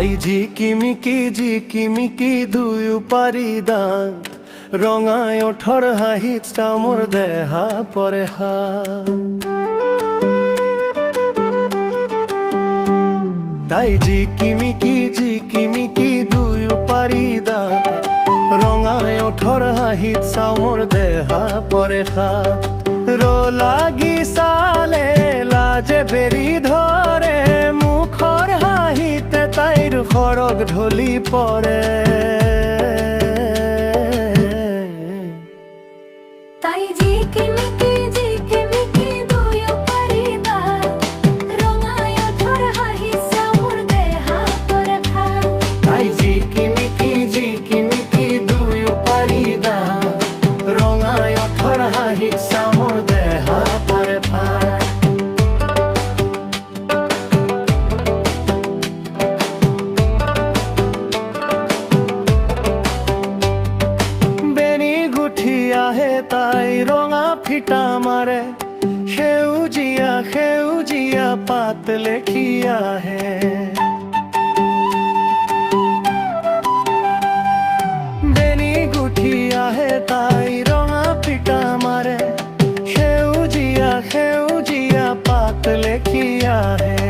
তাই জিকিমিকি দুয়ো পাৰি দাঁত ৰঙাই ওঠৰ হাঁহিত মোৰ দেহা পৰে হা তাই জিকিমিকি দুয়ো পাৰি দাঁত ৰঙাই ওঠৰ হাঁহিত মোৰ দেহা পৰে হা লাগি চালে লাজে বেৰি ধৰে মুখৰ হাঁহিতে তাইৰ খৰগ ঢলি পৰে তাই জিকিমিকি দুয়ো পাৰি দাঁত ৰঙাই ওঠৰ হাঁহিত মোৰ দেহা পৰে হা তাই জিকিমিকি দুয়ো পাৰি দাঁত ৰঙাই ওঠৰ হাঁহিত মোৰ দেহা পৰে হা আহে তাই ৰঙা ফিটা মাৰে সেউজীয়া পাত লেখি আহে বেনি গুঠি আহে তাই ৰঙা ফিটা মাৰে সেউজীয়া পাত লেখি আহে